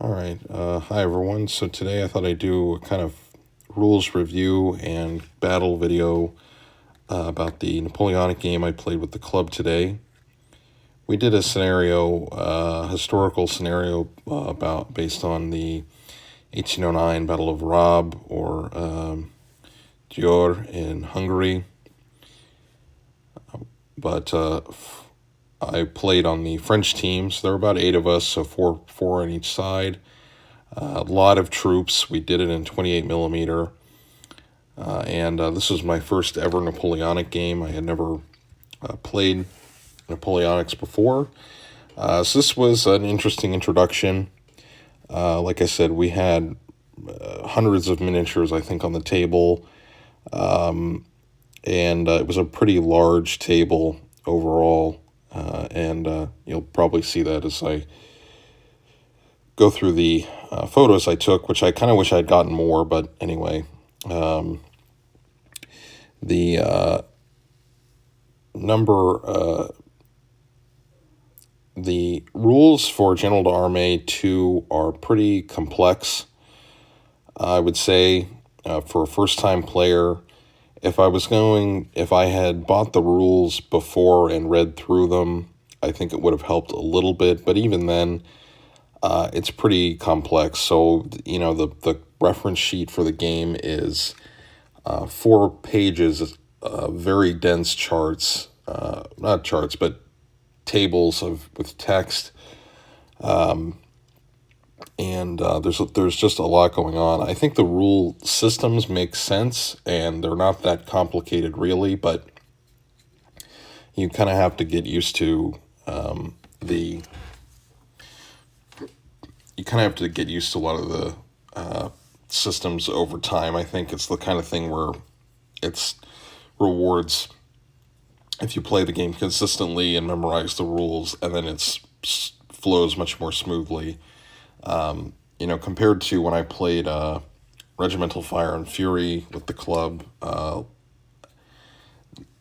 All right. Hi, everyone. So today I thought I'd do a kind of rules review and battle video about the Napoleonic game I played with the club today. We did a scenario, historical scenario based on the 1809 Battle of Rob or Győr in Hungary. But I played on the French teams. There were about 8 of us, so four on each side. A lot of troops. We did it in 28 millimeter. And this was my first ever Napoleonic game. I had never played Napoleonics before. So this was an interesting introduction. Like I said, we had hundreds of miniatures, I think, on the table. And it was a pretty large table overall. And you'll probably see that as I go through the photos I took, which I kind of wish I'd gotten more, but anyway. The rules for General d'Armée 2 are pretty complex. I would say for a first-time player, if I had bought the rules before and read through them, I think it would have helped a little bit. But even then, it's pretty complex. So, the reference sheet for the game is 4 pages, very dense charts, not charts, but tables with text. And there's just a lot going on. I think the rule systems make sense, and they're not that complicated really, but you kind of have to get used to a lot of the systems over time. I think it's the kind of thing where it's rewards if you play the game consistently and memorize the rules, and then it flows much more smoothly. Compared to when I played Regimental Fire and Fury with the club,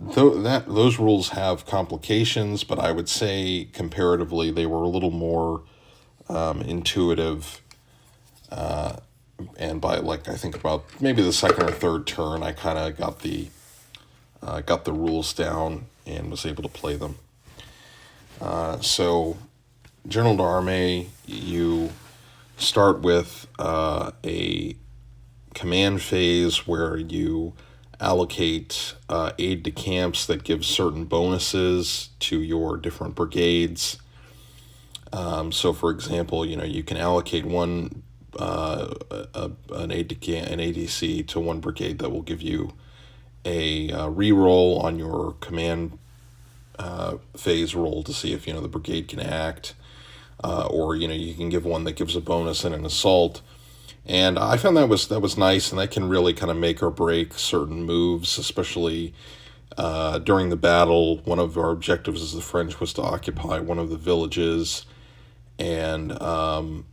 those rules have complications, but I would say comparatively they were a little more intuitive. And by I think about maybe the second or third turn, I kind of got the rules down and was able to play them. So General d'Armée, you start with a command phase where you allocate aide de camps that give certain bonuses to your different brigades. So, for example, you can allocate an ADC to one brigade that will give you a reroll on your command phase roll to see if the brigade can act. Or you can give one that gives a bonus in an assault, and I found that was nice, and that can really kind of make or break certain moves, especially during the battle. One of our objectives as the French was to occupy one of the villages, and one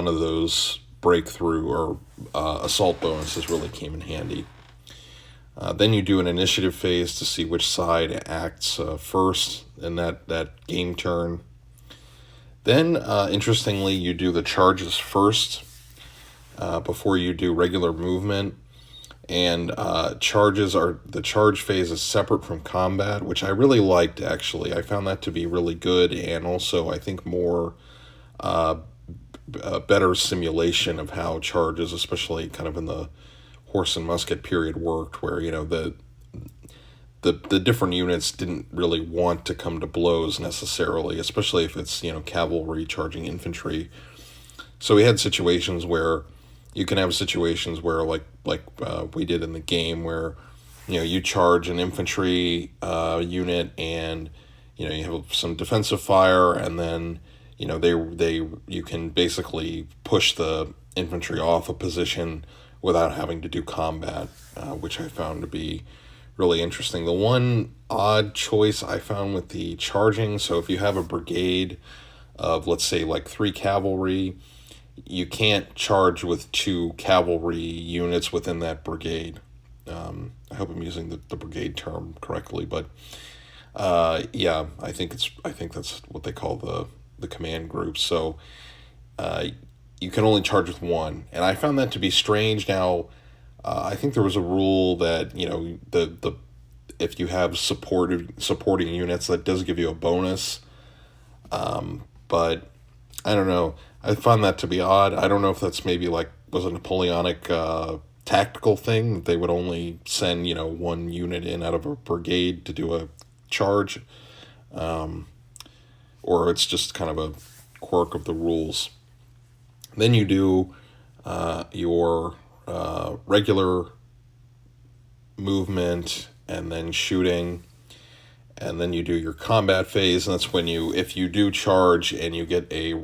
of those breakthrough or assault bonuses really came in handy. Then you do an initiative phase to see which side acts first in that game turn. Then, interestingly, you do the charges first before you do regular movement. And the charge phase is separate from combat, which I really liked, actually. I found that to be really good, and also I think more better simulation of how charges, especially kind of in the horse and musket period, worked, where the different units didn't really want to come to blows necessarily, especially if it's cavalry charging infantry. So we had situations where you can have situations where like we did in the game, where you charge an infantry unit, and you have some defensive fire, and then you can basically push the infantry off a position without having to do combat, which I found to be really interesting. The one odd choice I found with the charging, so if you have a brigade of, let's say, 3 cavalry, you can't charge with 2 cavalry units within that brigade. I hope I'm using the brigade term correctly, but yeah, I think that's what they call the command group. So uh, you can only charge with one, and I found that to be strange. Now, I think there was a rule that the if you have supporting units, that does give you a bonus, but I don't know. I found that to be odd. I don't know if that's maybe like was a Napoleonic tactical thing. They would only send one unit in out of a brigade to do a charge, or it's just kind of a quirk of the rules. Then you do your regular movement and then shooting, and then you do your combat phase, and that's when if you do charge and you get a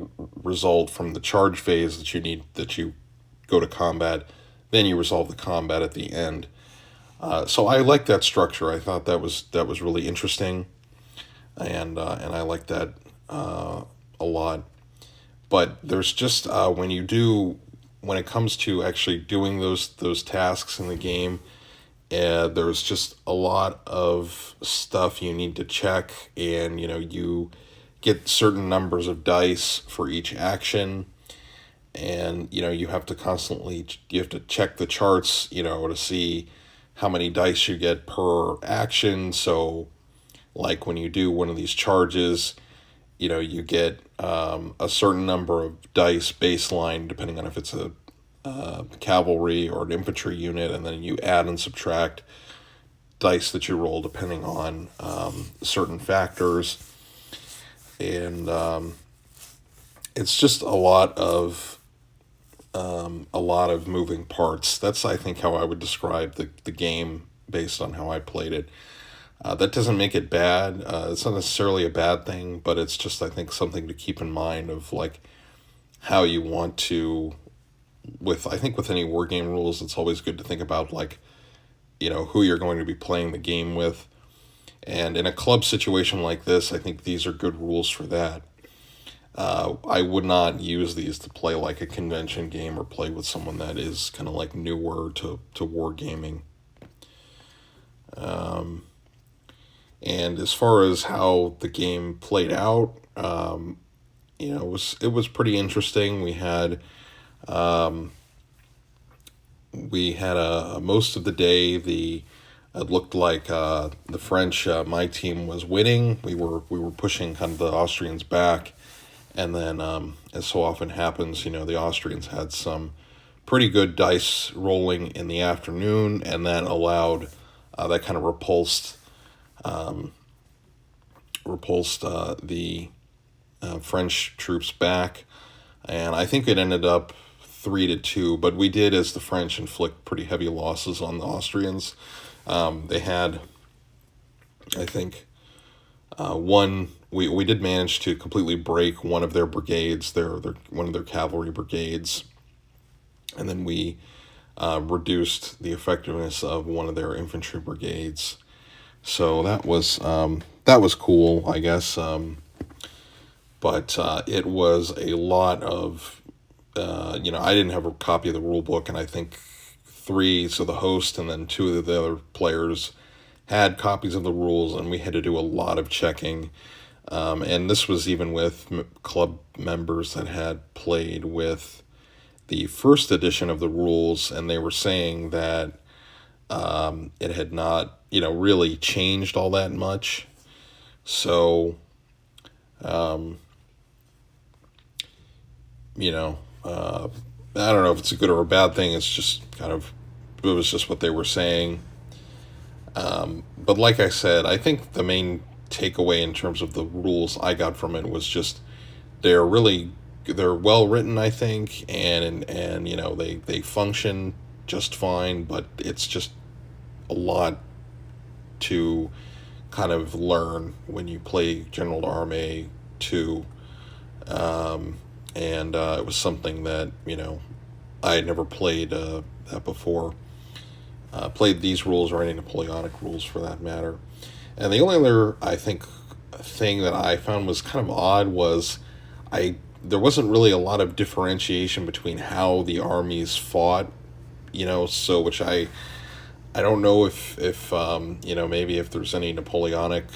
result from the charge phase that you go to combat, then you resolve the combat at the end. So I like that structure. I thought that was really interesting, and I like that a lot. But there's just when it comes to actually doing those tasks in the game, there's just a lot of stuff you need to check, and you get certain numbers of dice for each action, and you have to check the charts to see how many dice you get per action. So like when you do one of these charges, you get a certain number of dice baseline, depending on if it's a cavalry or an infantry unit, and then you add and subtract dice that you roll depending on certain factors, and it's just a lot of moving parts. That's, I think, how I would describe the game based on how I played it. That doesn't make it bad. It's not necessarily a bad thing, but it's just, I think, something to keep in mind of like how you want to. I think with any war game rules, it's always good to think about like, who you're going to be playing the game with. And in a club situation like this, I think these are good rules for that. I would not use these to play like a convention game or play with someone that is kind of like newer to wargaming. And as far as how the game played out, it was pretty interesting. We had most of the day it looked like the French, my team was winning. We were pushing kind of the Austrians back, and then as so often happens, the Austrians had some pretty good dice rolling in the afternoon, and that allowed that kind of repulsed the French troops back, and I think it ended up 3-2. But we did, as the French, inflict pretty heavy losses on the Austrians. They had, I think, we did manage to completely break one of their brigades, one of their cavalry brigades, and then we reduced the effectiveness of one of their infantry brigades. So that was cool, I guess. But it was a lot of, I didn't have a copy of the rule book, and I think so the host and then two of the other players had copies of the rules, and we had to do a lot of checking. And this was even with club members that had played with the first edition of the rules, and they were saying that it had not, really changed all that much. So, I don't know if it's a good or a bad thing. It's just it was just what they were saying. But like I said, I think the main takeaway in terms of the rules I got from it was just they're well written, I think, and they function just fine, but it's just a lot to kind of learn when you play General d'Armée 2. And it was something that, I had never played that before. Played these rules or any Napoleonic rules for that matter. And the only other, I think, thing that I found was kind of odd was there wasn't really a lot of differentiation between how the armies fought, so which I don't know if maybe if there's any Napoleonic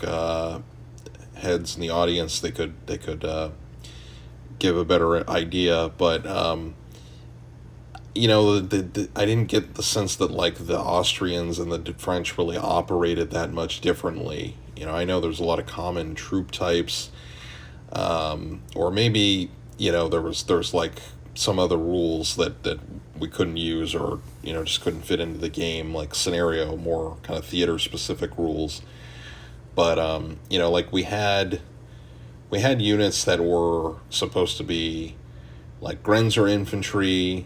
heads in the audience, they could give a better idea, but I didn't get the sense that like the Austrians and the French really operated that much differently. I know there's a lot of common troop types, or maybe there's like some other rules that we couldn't use, or just couldn't fit into the game, like scenario, more kind of theater specific rules. But like we had units that were supposed to be like Grenzer infantry,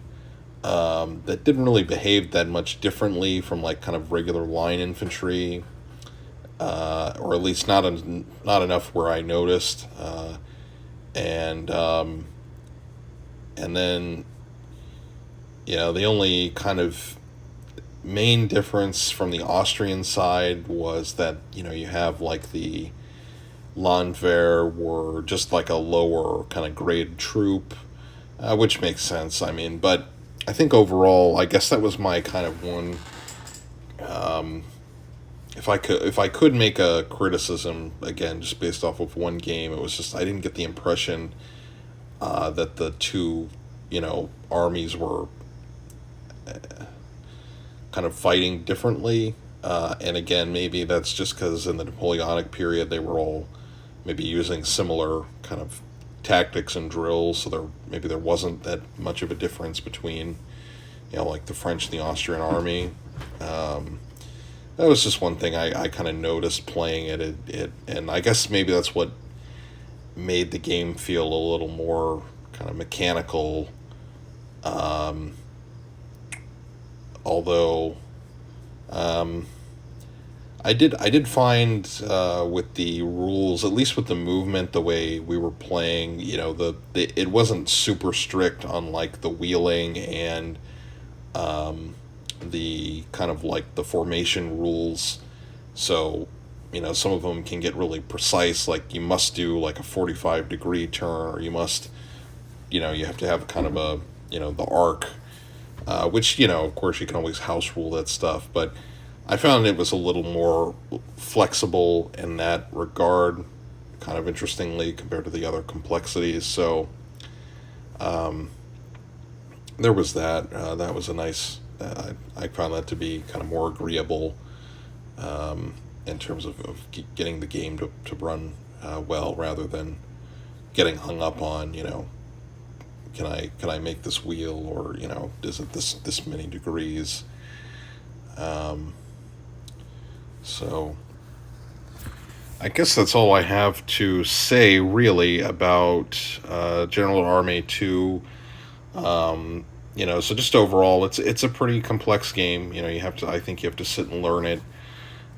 that didn't really behave that much differently from like kind of regular line infantry, or at least not enough where I noticed, and then the only kind of main difference from the Austrian side was that you have like the Landwehr were just like a lower kind of grade troop, which makes sense. I mean, but I think overall, I guess that was my kind of one. If I could make a criticism again, just based off of one game, it was just I didn't get the impression that the two, armies were kind of fighting differently. And again, maybe that's just because in the Napoleonic period they were all maybe using similar kind of tactics and drills, so there wasn't that much of a difference between like the French and the Austrian army. That was just one thing I kind of noticed playing it, and I guess maybe that's what made the game feel a little more kind of mechanical. Although I did find with the rules, at least with the movement, the way we were playing, it wasn't super strict on like the wheeling and the kind of like the formation rules. So some of them can get really precise, like you must do like a 45-degree turn, or you must you have to have kind of a the arc, which of course you can always house rule that stuff, but I found it was a little more flexible in that regard, kind of interestingly, compared to the other complexities. So there was that. That was a nice. I found that to be kind of more agreeable, in terms of getting the game to run well, rather than getting hung up on can I make this wheel, or is it this many degrees. So I guess that's all I have to say really about General Army 2. So just overall, it's a pretty complex game. I think you have to sit and learn it,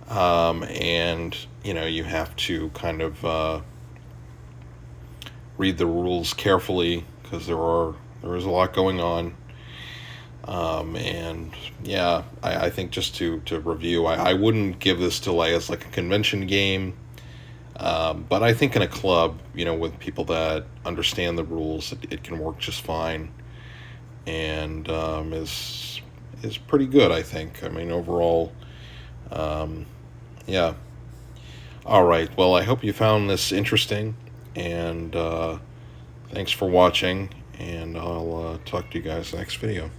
and you have to kind of read the rules carefully, because there is a lot going on. And yeah, I think just to review, I wouldn't give this to as like a convention game, but I think in a club, with people that understand the rules, it can work just fine, and is pretty good, I think. I mean, overall, yeah. All right, well, I hope you found this interesting, and thanks for watching, and I'll talk to you guys next video.